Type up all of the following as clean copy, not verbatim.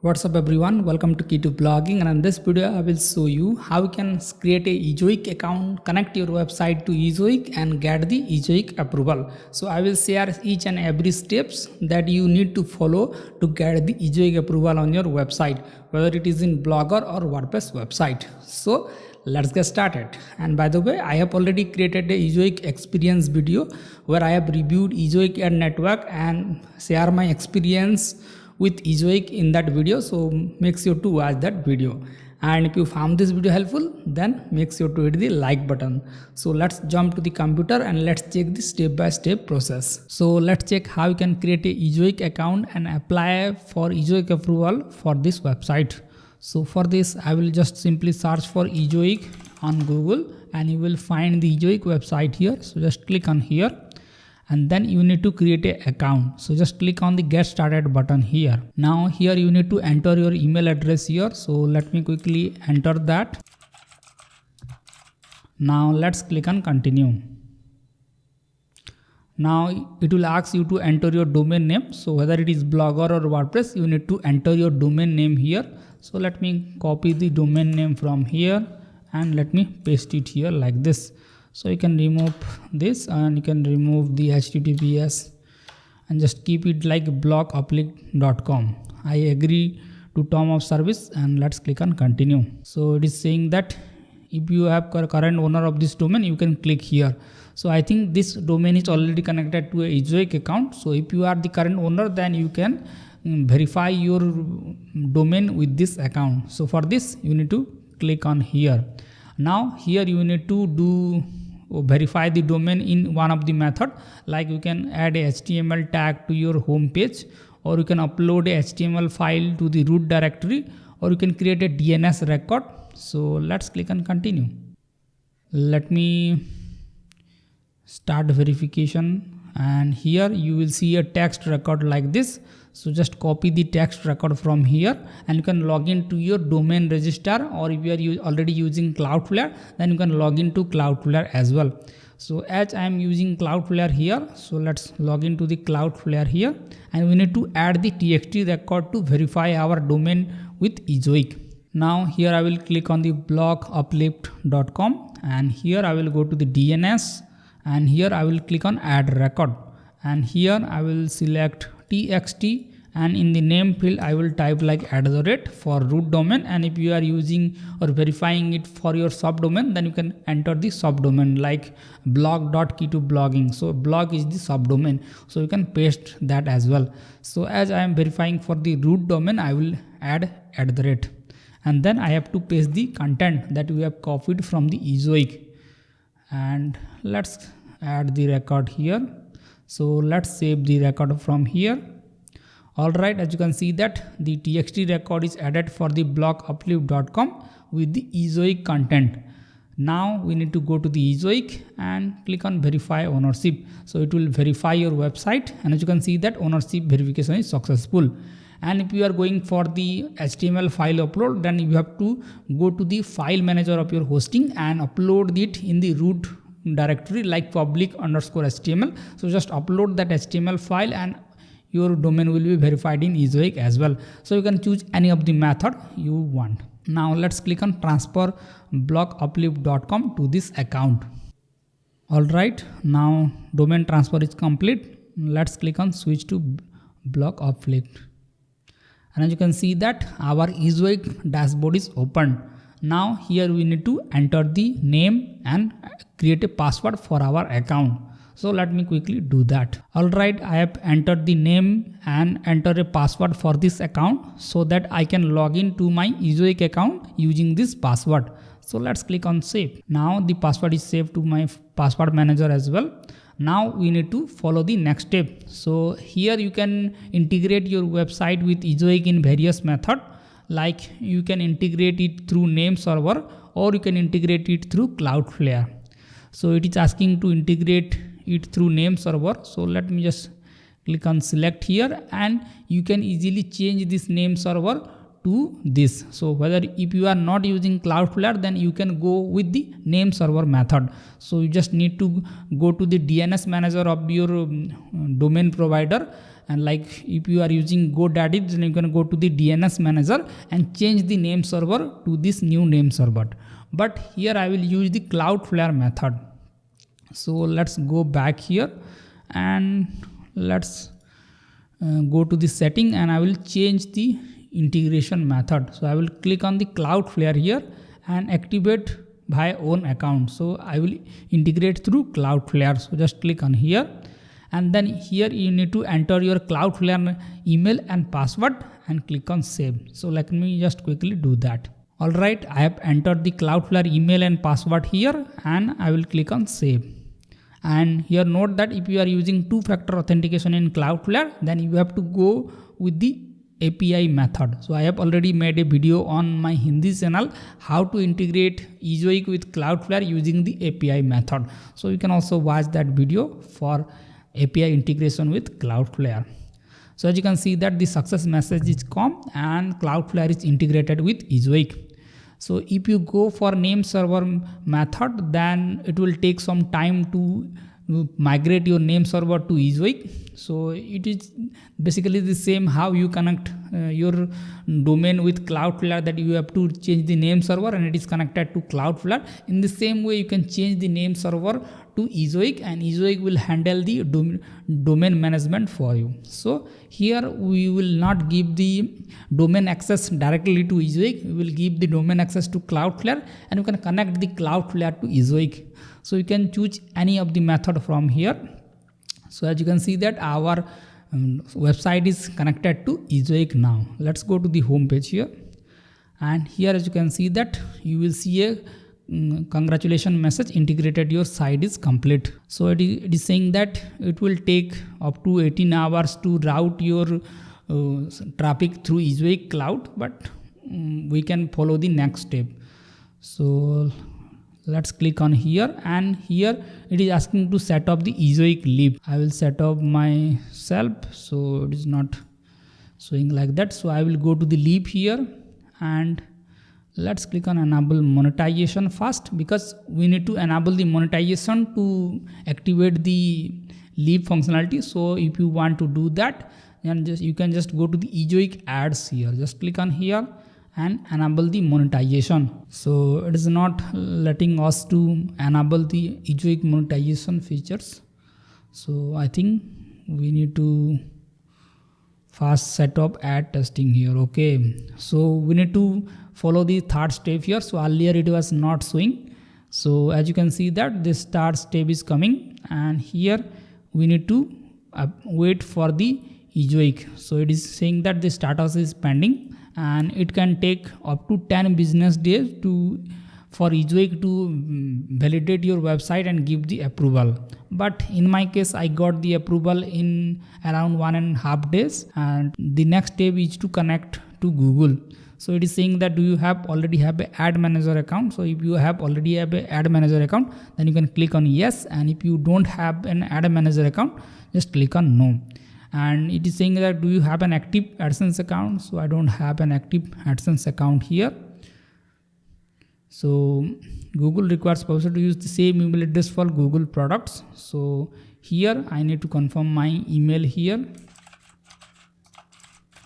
What's up everyone, welcome to Key to Blogging, and in this video I will show you how you can create a Ezoic account, connect your website to Ezoic and get the Ezoic approval. So I will share each and every steps that you need to follow to get the Ezoic approval on your website, whether it is in Blogger or WordPress website. So let's get started. And by the way, I have already created a Ezoic experience video where I have reviewed Ezoic ad network and share my experience with Ezoic in that video, so make sure to watch that video. And if you found this video helpful, then make sure to hit the like button. So let's jump to the computer and let's check the step-by-step process. So let's check how you can create a Ezoic account and apply for Ezoic approval for this website. So for this, I will just simply search for Ezoic on Google and you will find the Ezoic website here. So just click on here. And then you need to create an account. So just click on the get started button here. Now here you need to enter your email address here. So let me quickly enter that. Now let's click on continue. Now it will ask you to enter your domain name. So whether it is Blogger or WordPress, you need to enter your domain name here. So let me copy the domain name from here and let me paste it here like this. So you can remove this and you can remove the HTTPS and just keep it like bloguplift.com. I agree to term of service and let's click on continue. So it is saying that if you have current owner of this domain, you can click here. So I think this domain is already connected to a Ezoic account. So if you are the current owner, then you can verify your domain with this account. So for this, you need to click on here. Now here you need to verify the domain in one of the method, like you can add a HTML tag to your home page, or you can upload a HTML file to the root directory, or you can create a DNS record. So let's click on continue. Let me start verification, and here you will see a text record like this. So just copy the text record from here and you can log into your domain register, or if you are already using Cloudflare, then you can log into Cloudflare as well. So as I am using Cloudflare here, so let's log into the Cloudflare here, and we need to add the txt record to verify our domain with Ezoic. Now here I will click on the bloguplift.com and here I will go to the DNS and here I will click on add record, and here I will select txt and in the name field I will type like @ for root domain, and if you are using or verifying it for your subdomain, then you can enter the subdomain like blog.key2blogging. So blog is the subdomain, so you can paste that as well. So as I am verifying for the root domain, I will add @ and then I have to paste the content that we have copied from the Ezoic, and let's add the record here. So let's save the record from here. Alright, as you can see that the txt record is added for the bloguplift.com with the Ezoic content. Now we need to go to the Ezoic and click on verify ownership. So it will verify your website, and as you can see that ownership verification is successful. And if you are going for the HTML file upload, then you have to go to the file manager of your hosting and upload it in the root directory like public_html. So just upload that HTML file and your domain will be verified in Ezoic as well. So you can choose any of the method you want. Now let's click on transfer bloguplift.com to this account. Alright, now domain transfer is complete. Let's click on switch to bloguplift. And as you can see that our Ezoic dashboard is open. Now here we need to enter the name and create a password for our account. So let me quickly do that. Alright, I have entered the name and enter a password for this account so that I can log in to my Ezoic account using this password. So let's click on save. Now the password is saved to my password manager as well. Now we need to follow the next step. So here you can integrate your website with Ezoic in various methods. Like you can integrate it through name server, or you can integrate it through Cloudflare. So it is asking to integrate it through name server. So let me just click on select here, and you can easily change this name server to this. So whether if you are not using Cloudflare, then you can go with the name server method. So you just need to go to the DNS manager of your domain provider and like if you are using GoDaddy, then you can go to the DNS manager and change the name server to this new name server. But here I will use the Cloudflare method. So let's go back here and let's go to the setting, and I will change the integration method. So I will click on the Cloudflare here and activate by own account. So I will integrate through Cloudflare. So just click on here, and then here you need to enter your Cloudflare email and password and click on save. So let me just quickly do that. Alright, I have entered the Cloudflare email and password here, and I will click on save. And here note that if you are using two-factor authentication in Cloudflare, then you have to go with the API method. So I have already made a video on my Hindi channel how to integrate Ezoic with Cloudflare using the API method. So you can also watch that video for API integration with Cloudflare. So as you can see that the success message is come and Cloudflare is integrated with Ezoic. So if you go for name server method, then it will take some time to migrate your name server to Ezoic. So it is basically the same how you connect your domain with Cloudflare, that you have to change the name server and it is connected to Cloudflare. In the same way, you can change the name server to Ezoic, and Ezoic will handle the domain management for you. So here we will not give the domain access directly to Ezoic. We will give the domain access to Cloudflare, and you can connect the Cloudflare to Ezoic. So you can choose any of the method from here. So as you can see that our website is connected to Ezoic now. Let's go to the home page here, and here as you can see that you will see a congratulations message, integrated your site is complete. So it is saying that it will take up to 18 hours to route your traffic through Ezoic cloud, but we can follow the next step. So let's click on here, and here it is asking to set up the Ezoic lib. I will set up myself, so it is not showing like that. So I will go to the lib here, and let's click on enable monetization first, because we need to enable the monetization to activate the lib functionality. So if you want to do that, then you can just go to the Ezoic Ads here. Just click on here and enable the monetization. So it is not letting us to enable the Ezoic monetization features. So I think we need to first set up ad testing here. Okay, so we need to follow the third step here. So earlier it was not showing. So as you can see that this third step is coming, and here we need to wait for the Ezoic. So it is saying that the status is pending, and it can take up to 10 business days for Ezoic to validate your website and give the approval. But in my case, I got the approval in around 1.5 days, and the next step is to connect to Google. So it is saying that do you already have an ad manager account? So if you already have an ad manager account, then you can click on yes, and if you don't have an ad manager account, just click on no. And it is saying that do you have an active Adsense account? So I don't have an active Adsense account here. So Google requires publisher to use the same email address for Google products. So here I need to confirm my email here.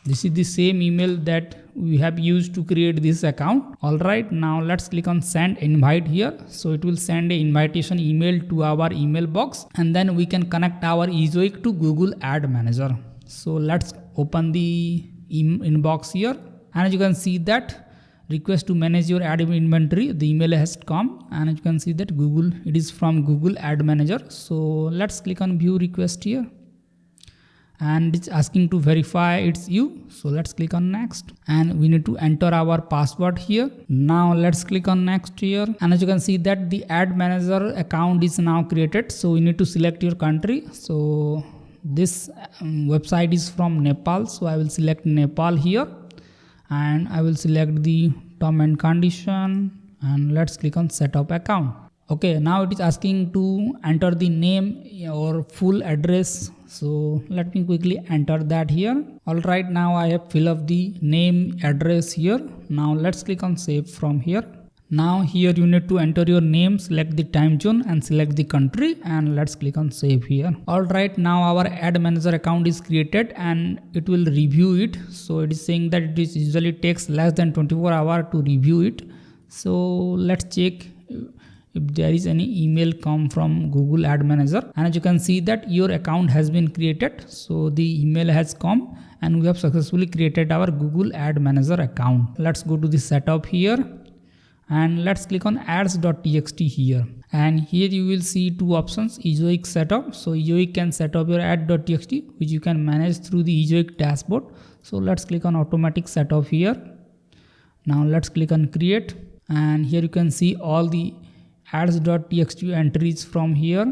This is the same email that we have used to create this account. Alright, now let's click on send invite here. So it will send an invitation email to our email box, and then we can connect our Ezoic to Google Ad Manager. So let's open the inbox here, and as you can see that request to manage your ad inventory, the email has come, and as you can see that it is from Google Ad Manager. So let's click on view request here, and it's asking to verify it's you. So let's click on next, and we need to enter our password here. Now let's click on next here, and as you can see that the ad manager account is now created. So we need to select your country. So this website is from Nepal, so I will select Nepal here, and I will select the term and condition, and let's click on setup account. Okay, now it is asking to enter the name or full address. So let me quickly enter that here. Alright, now I have filled up the name address here. Now let's click on save from here. Now here you need to enter your name, select the time zone and select the country, and let's click on save here. Alright, now our ad manager account is created and it will review it. So it is saying that it usually takes less than 24 hours to review it. So let's check if there is any email come from Google Ad Manager, and as you can see that your account has been created. So the email has come and we have successfully created our Google Ad Manager account. Let's go to the setup here and let's click on Ads.txt here, and here you will see two options: Ezoic setup. So Ezoic can set up your Ad.txt, which you can manage through the Ezoic dashboard. So let's click on automatic setup here. Now let's click on create, and here you can see all the Ads.txt entries from here.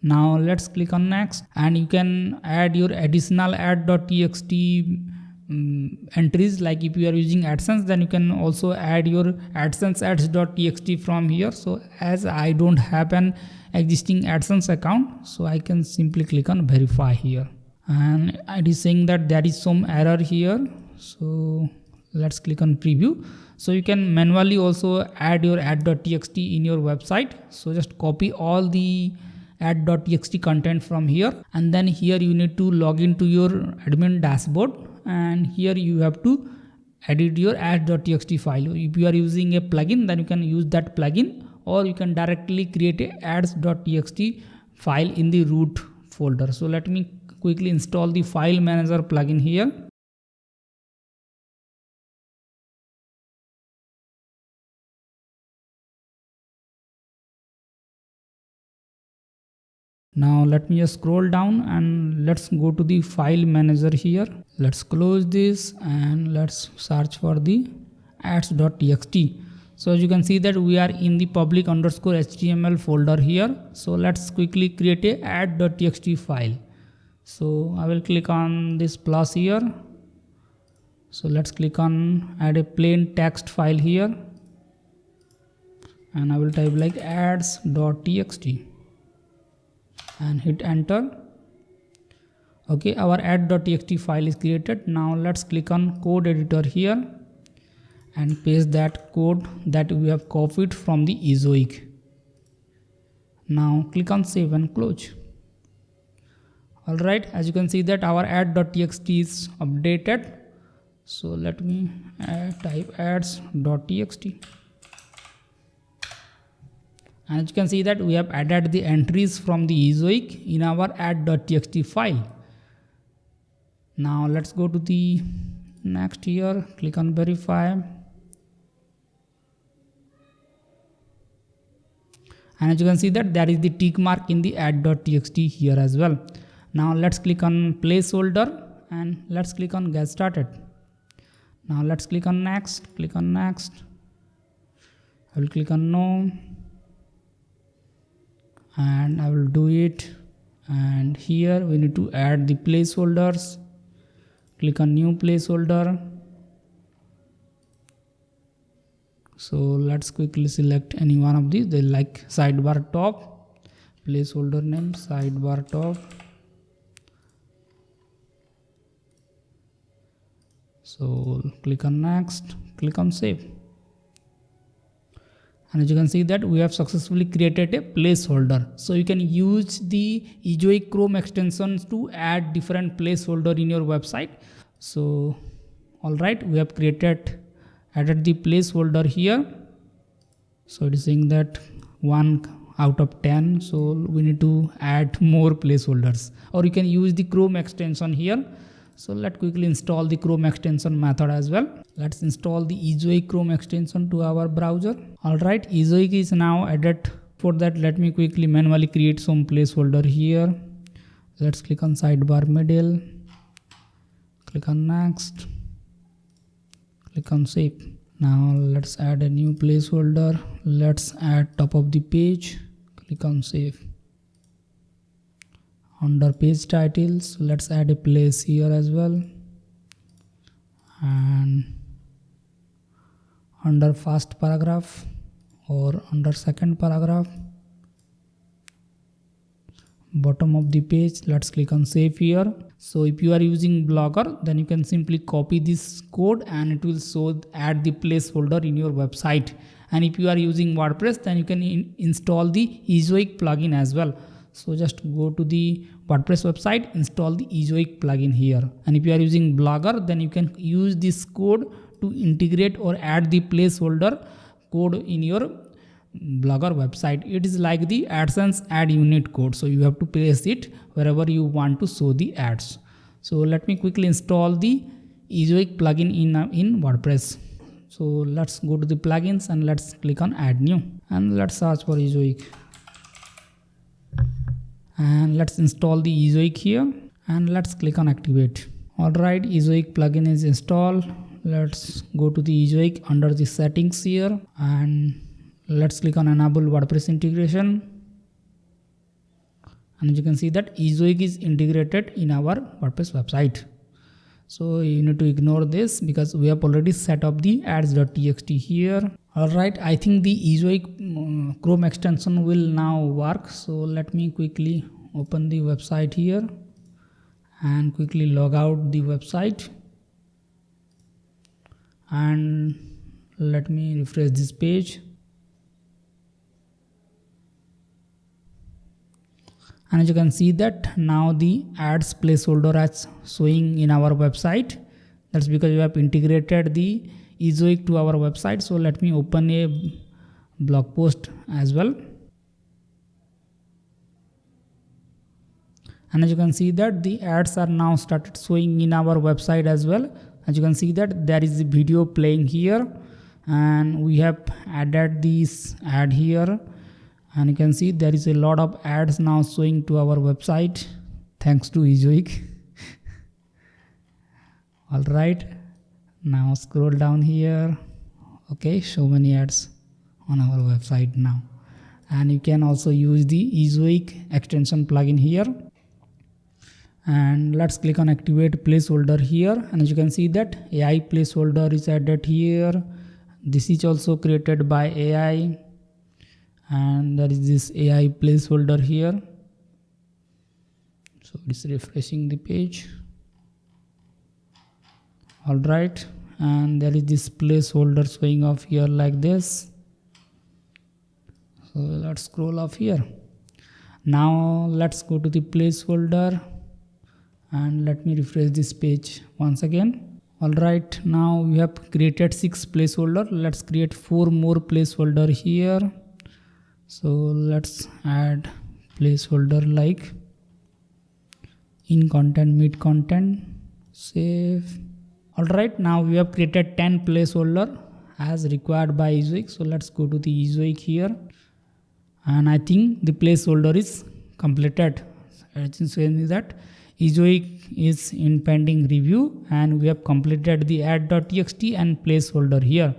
Now let's click on next, and you can add your additional Ad.txt entries. Like if you are using Adsense, then you can also add your Adsense ads.txt from here. So as I don't have an existing Adsense account, so I can simply click on verify here, and it is saying that there is some error here. So let's click on preview. So you can manually also add your ad.txt in your website. So just copy all the ad.txt content from here, and then here you need to log into your admin dashboard, and here you have to edit your ads.txt file. If you are using a plugin, then you can use that plugin, or you can directly create a ads.txt file in the root folder. So let me quickly install the file manager plugin here. Now let me just scroll down and let's go to the file manager here. Let's close this and let's search for the ads.txt. So as you can see that we are in the public_html folder here. So let's quickly create a ad.txt file. So I will click on this plus here. So let's click on add a plain text file here, and I will type like ads.txt and hit enter. Okay, our ad.txt file is created. Now let's click on code editor here and paste that code that we have copied from the Ezoic. Now click on save and close. Alright, as you can see that our ad.txt is updated. So let me type ads.txt. And as you can see that we have added the entries from the Ezoic in our ad.txt file. Now let's go to the next here, click on verify. And as you can see that there is the tick mark in the ad.txt here as well. Now let's click on placeholder and let's click on get started. Now let's click on next, I will click on no, and I will do it. And here we need to add the placeholders. Click on new placeholder. So let's quickly select any one of these. They like sidebar top, placeholder name sidebar top. So click on next, click on save. And as you can see that we have successfully created a placeholder. So you can use the Ezoic Chrome extensions to add different placeholder in your website. So alright, we have added the placeholder here. So it is saying that 1 out of 10. So we need to add more placeholders, or you can use the Chrome extension here. So let's quickly install the Chrome extension method as well. Let's install the Ezoic Chrome extension to our browser. Alright, Ezoic is now added. For that, let me quickly manually create some placeholder here. Let's click on sidebar middle, click on next, click on save. Now let's add a new placeholder. Let's add top of the page, click on save. Under page titles, let's add a place here as well, and under first paragraph or under second paragraph bottom of the page. Let's click on save here. So if you are using Blogger, then you can simply copy this code and it will add the placeholder in your website. And if you are using WordPress, then you can install the Ezoic plugin as well. So just go to the WordPress website, install the Ezoic plugin here. And if you are using Blogger, then you can use this code to integrate or add the placeholder code in your Blogger website. It is like the Adsense ad unit code, so you have to paste it wherever you want to show the ads. So let me quickly install the Ezoic plugin in WordPress. So let's go to the plugins and let's click on add new and let's search for Ezoic and let's install the Ezoic here and let's click on activate. Alright, Ezoic plugin is installed. Let's go to the Ezoic under the settings here and let's click on enable WordPress integration, and you can see that Ezoic is integrated in our WordPress website. So you need to ignore this because we have already set up the Ads.txt here. Alright, I think the Ezoic Chrome extension will now work. So let me quickly open the website here and quickly log out the website, and let me refresh this page. And as you can see that now the ads placeholder is showing in our website. That's because we have integrated the Ezoic to our website. So let me open a blog post as well. And as you can see that the ads are now started showing in our website as well. As you can see that there is a video playing here and we have added this ad here. And you can see there is a lot of ads now showing to our website thanks to Ezoic. Alright, now scroll down here. Okay, so many ads on our website now. And you can also use the Ezoic extension plugin here. And let's click on activate placeholder here. And as you can see that AI placeholder is added here. This is also created by AI. And there is this AI placeholder here. So it's refreshing the page. Alright, and there is this placeholder showing off here like this. So let's scroll off here. Now let's go to the placeholder and let me refresh this page once again. Alright, now we have created 6 placeholder. Let's create 4 more placeholder here. So let's add placeholder like in content, mid content, save. Alright, now we have created 10 placeholder as required by Ezoic. So let's go to the Ezoic here. And I think the placeholder is completed. It's saying that Ezoic is in pending review and we have completed the Ads.txt and placeholder here.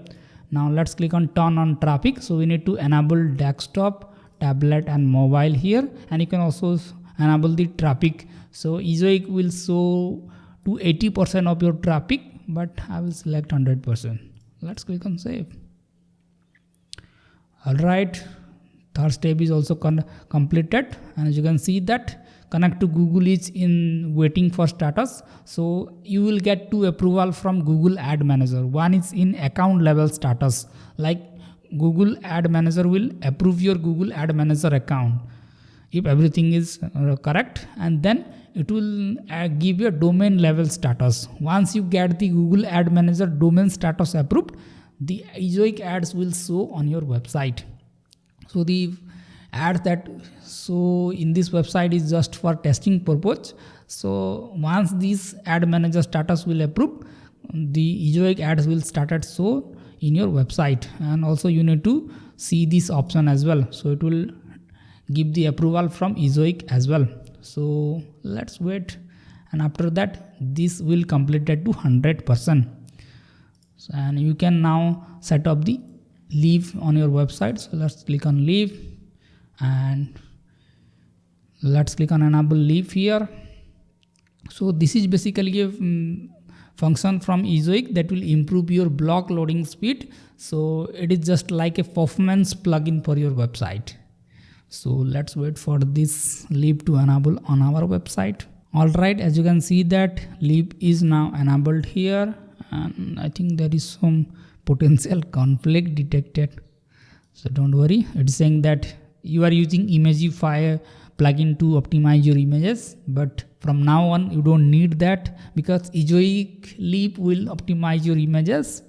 Now let's click on turn on traffic. So we need to enable desktop, tablet and mobile here, and you can also enable the traffic. So Ezoic will show to 80% of your traffic, but I will select 100%. Let's click on save. Alright, third step is also completed, and as you can see that connect to Google is in waiting for status. So you will get 2 approval from Google Ad Manager. One is in account level status, like Google Ad Manager will approve your Google Ad Manager account if everything is correct, and then it will give you a domain level status. Once you get the Google Ad Manager domain status approved, the Ezoic ads will show on your website. So the ads that show in this website is just for testing purpose. So once this ad manager status will approve, the Ezoic ads will start at show in your website. And also you need to see this option as well. So it will give the approval from Ezoic as well. So let's wait, and after that this will complete it to 100%. So, and you can now set up the leave on your website. So let's click on leave and let's click on enable leave here. So this is basically a function from Ezoic that will improve your blog loading speed. So it is just like a performance plugin for your website. So let's wait for this leap to enable on our website. Alright, as you can see that leap is now enabled here, and I think there is some potential conflict detected. So don't worry, it's saying that you are using Imagify plugin to optimize your images, but from now on you don't need that because Ezoic leap will optimize your images.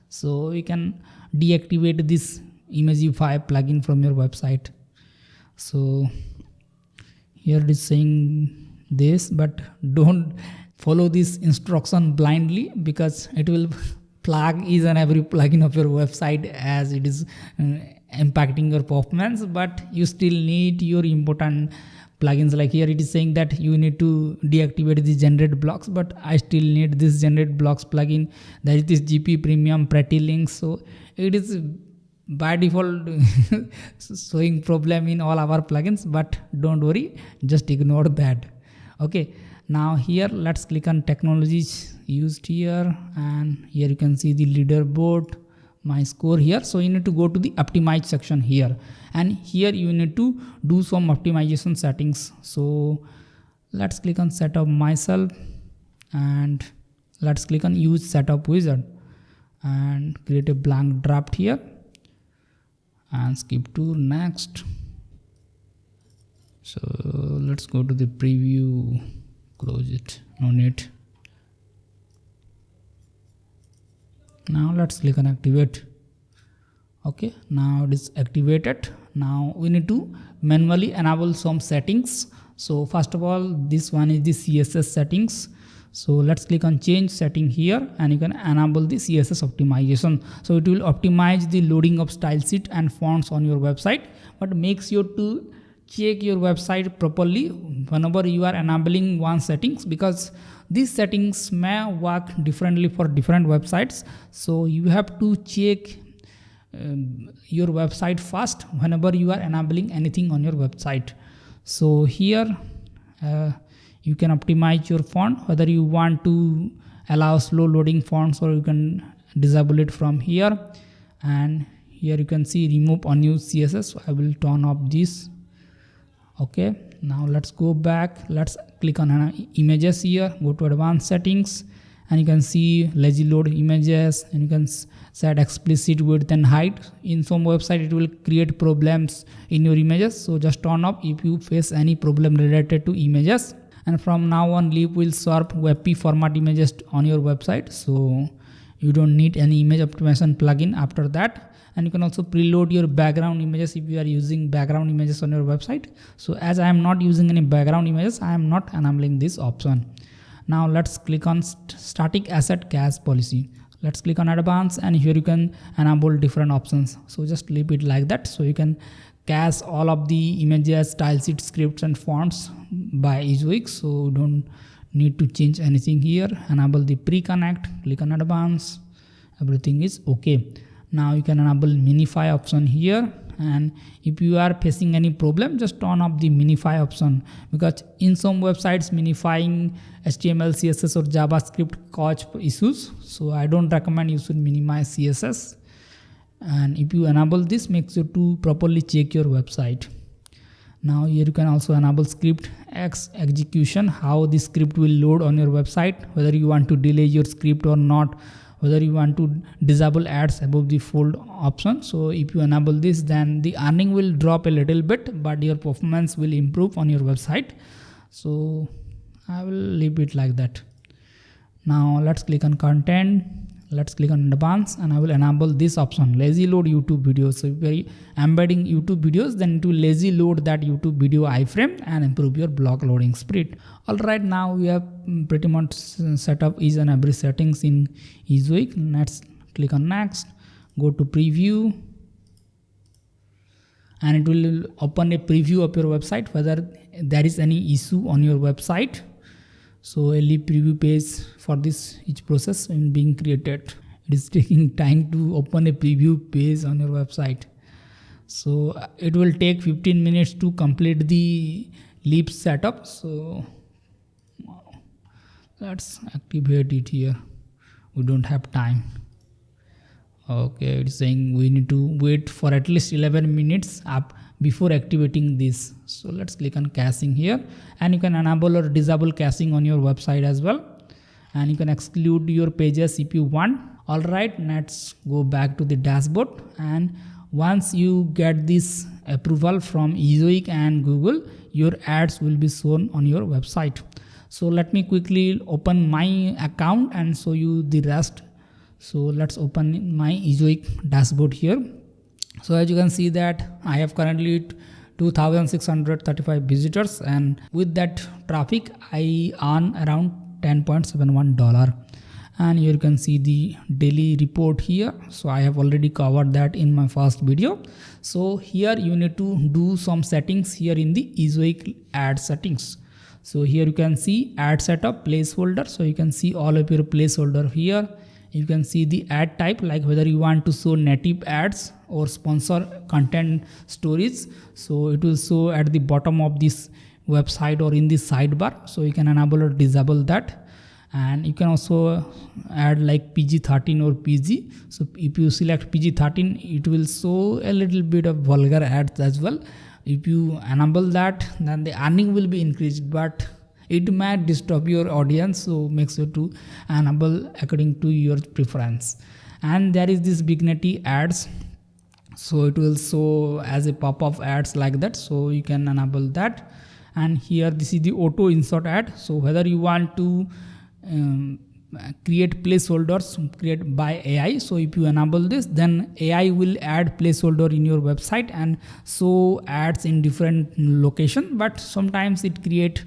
So you can deactivate this Imagify plugin from your website. So here it is saying this, but don't follow this instruction blindly because it will plug each and every plugin of your website as it is impacting your performance. But you still need your important plugins. Like here it is saying that you need to deactivate the generate blocks, but I still need this generate blocks plugin. That is this GP premium pretty links. So it is by default showing problem in all our plugins, but don't worry, just ignore that. Okay, now here let's click on technologies used here, and here you can see the leaderboard, my score here. So you need to go to the optimize section here, and here you need to do some optimization settings. So let's click on setup myself, and let's click on use setup wizard and create a blank draft here and skip to next. So let's go to the preview, close it, no need. Now let's click on activate. Okay, now it is activated. Now we need to manually enable some settings. So first of all, this one is the CSS settings. So let's click on change setting here, and you can enable the CSS optimization. So it will optimize the loading of style sheet and fonts on your website, but make sure to check your website properly whenever you are enabling one settings, because these settings may work differently for different websites. So you have to check your website first whenever you are enabling anything on your website. So here you can optimize your font, whether you want to allow slow loading fonts, or you can disable it from here. And here you can see remove unused CSS. I will turn off this. Okay, now let's go back. Let's click on images here, go to advanced settings, and you can see lazy load images, and you can set explicit width and height. In some website it will create problems in your images, so just turn off if you face any problem related to images. And from now on, Leap will serve WebP format images on your website, so you don't need any image optimization plugin after that. And you can also preload your background images if you are using background images on your website. So as I am not using any background images, I am not enabling this option. Now let's click on static asset cache policy. Let's click on advanced, and here you can enable different options. So just leave it like that. So you can cache all of the images, style sheet, scripts and fonts by Ezoic. So don't need to change anything here. Enable the pre-connect, click on advanced, everything is okay. Now you can enable minify option here, and if you are facing any problem, just turn off the minify option, because in some websites minifying HTML, CSS or JavaScript cause issues. So I don't recommend you should minimize CSS. And if you enable this, make sure to properly check your website. Now here you can also enable script execution, how the script will load on your website, whether you want to delay your script or not, whether you want to disable ads above the fold option. So if you enable this, then the earning will drop a little bit, but your performance will improve on your website. So I will leave it like that. Now let's click on content. Let's click on advanced, and I will enable this option, lazy load YouTube videos. So if you are embedding YouTube videos, then it will lazy load that YouTube video iframe and improve your blog loading speed. Alright, now we have pretty much set up each and every settings in Ezoic. Let's click on next, go to preview, and it will open a preview of your website, whether there is any issue on your website. So a leap preview page for this each process in being created. It is taking time to open a preview page on your website. So it will take 15 minutes to complete the leap setup. So let's activate it here. We don't have time. Okay, it's saying we need to wait for at least 11 minutes up before activating this. So let's click on caching here, and you can enable or disable caching on your website as well, and you can exclude your pages if you want. All right, let's go back to the dashboard, and once you get this approval from Ezoic and Google, your ads will be shown on your website. So let me quickly open my account and show you the rest. So let's open my Ezoic dashboard here. So as you can see that I have currently 2635 visitors, and with that traffic I earn around $10.71. And here you can see the daily report here. So I have already covered that in my first video. So here you need to do some settings here in the Ezoic ad settings. So here you can see ad setup, placeholder. So you can see all of your placeholder here. You can see the ad type, like whether you want to show native ads or sponsor content stories. So it will show at the bottom of this website or in the sidebar. So you can enable or disable that. And you can also add like PG-13 or PG. So if you select PG-13, it will show a little bit of vulgar ads as well. If you enable that, then the earning will be increased, but it might disturb your audience, so make sure to enable according to your preference. And there is this Bignity ads, so it will show as a pop-up ads like that, so you can enable that. And here this is the auto insert ad. So whether you want to create placeholders create by AI, so if you enable this, then AI will add placeholder in your website and show ads in different location, but sometimes it create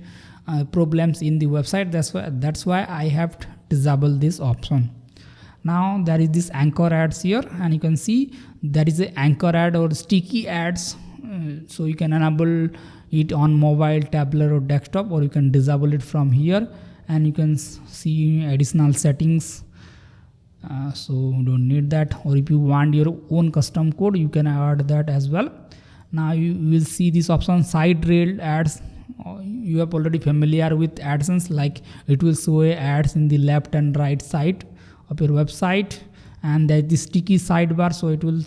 problems in the website. That's why I have disabled this option. Now there is this anchor ads here, and you can see there is a anchor ad or sticky ads. So you can enable it on mobile, tablet or desktop, or you can disable it from here. And you can see additional settings, so don't need that. Or if you want your own custom code, you can add that as well. Now you will see this option side rail ads. You are already familiar with Adsense, like it will show ads in the left and right side of your website. And there is the sticky sidebar, so it will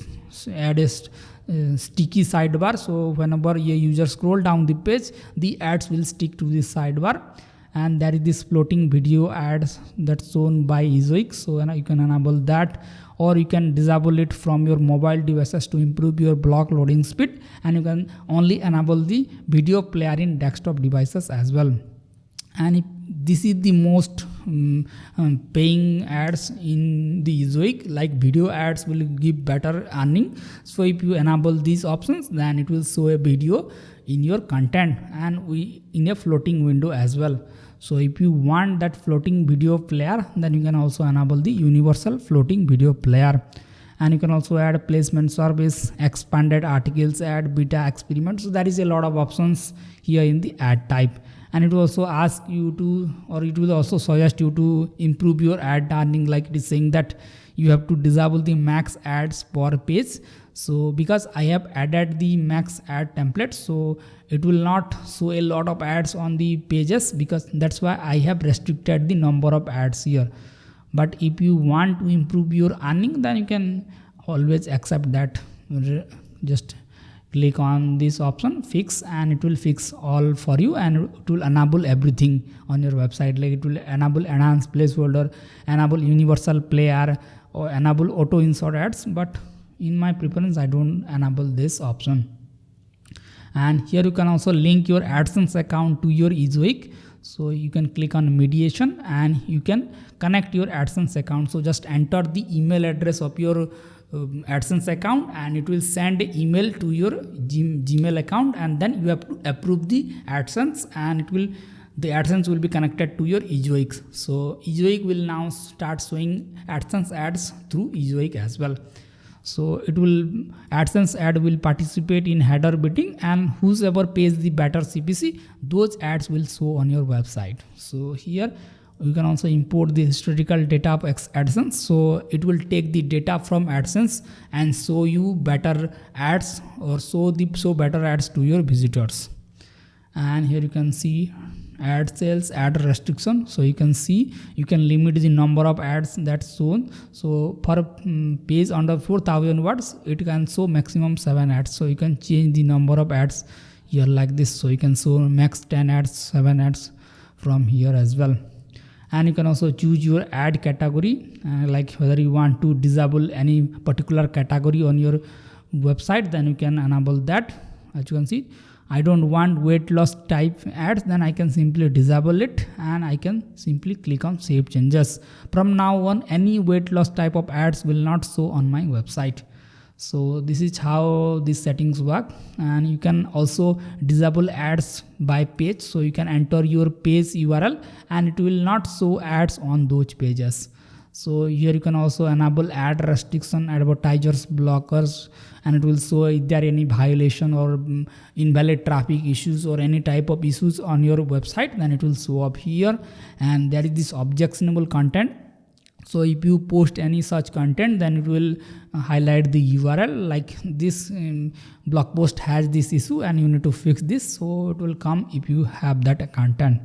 add a sticky sidebar. So whenever a user scroll down the page, the ads will stick to this sidebar. And there is this floating video ads that's shown by Ezoic, so you can enable that, or you can disable it from your mobile devices to improve your blog loading speed. And you can only enable the video player in desktop devices as well. And this is the most paying ads in the Ezoic, like video ads will give better earning. So if you enable these options, then it will show a video in your content and in a floating window as well. So if you want that floating video player, then you can also enable the universal floating video player. And you can also add placement service, expanded articles ad, beta experiment. So there is a lot of options here in the ad type. And it will also ask you to, or it will also suggest you to improve your ad earning, like it is saying that you have to disable the max ads per page. So because I have added the max ad template, so it will not show a lot of ads on the pages, because that's why I have restricted the number of ads here. But if you want to improve your earning, then you can always accept that. Just click on this option, fix, and it will fix all for you, and it will enable everything on your website. Like it will enable enhanced placeholder, enable universal player, or enable auto insert ads. But in my preference, I don't enable this option. And here you can also link your Adsense account to your Ezoic. So you can click on mediation and you can connect your Adsense account. So just enter the email address of your Adsense account, and it will send an email to your Gmail account, and then you have to approve the Adsense, and the Adsense will be connected to your Ezoic. So Ezoic will now start showing Adsense ads through Ezoic as well. So Adsense ad will participate in header bidding, and whoever pays the better CPC, those ads will show on your website. So here you can also import the historical data of Adsense. So it will take the data from Adsense and show you better ads, or show better ads to your visitors. And here you can see ad sales, ad restriction. So you can see you can limit the number of ads that's shown. So per page under 4000 words it can show maximum 7 ads. So you can change the number of ads here like this. So you can show max 10 ads, 7 ads from here as well. And you can also choose your ad category, like whether you want to disable any particular category on your website, then you can enable that. As you can see, I don't want weight loss type ads, then I can simply disable it and I can simply click on save changes. From now on, any weight loss type of ads will not show on my website. So this is how these settings work. And you can also disable ads by page. So you can enter your page URL and it will not show ads on those pages. So here you can also enable ad restriction, advertisers, blockers, and it will show if there are any violation or invalid traffic issues or any type of issues on your website, then it will show up here. And there is this objectionable content. So if you post any such content, then it will highlight the URL like this blog post has this issue and you need to fix this. So it will come if you have that content.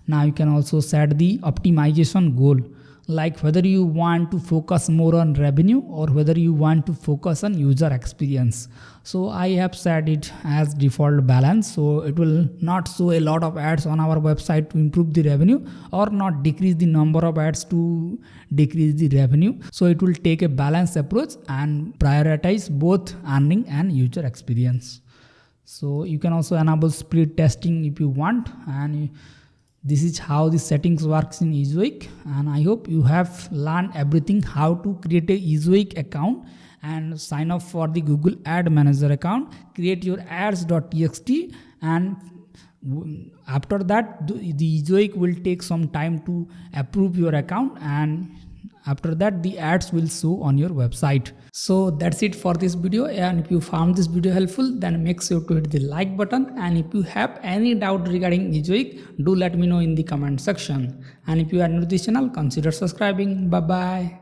Now you can also set the optimization goal, like whether you want to focus more on revenue or whether you want to focus on user experience. So I have set it as default balance, so it will not show a lot of ads on our website to improve the revenue or not decrease the number of ads to decrease the revenue. So it will take a balanced approach and prioritize both earning and user experience. So you can also enable split testing if you want, and this is how the settings works in Ezoic. And I hope you have learned everything how to create a Ezoic account and sign up for the Google Ad Manager account, create your Ads.txt, and after that the Ezoic will take some time to approve your account, and after that the ads will show on your website. So that's it for this video, and if you found this video helpful, then make sure to hit the like button, and if you have any doubt regarding Ezoic, do let me know in the comment section, and if you are new to this channel, consider subscribing. Bye bye.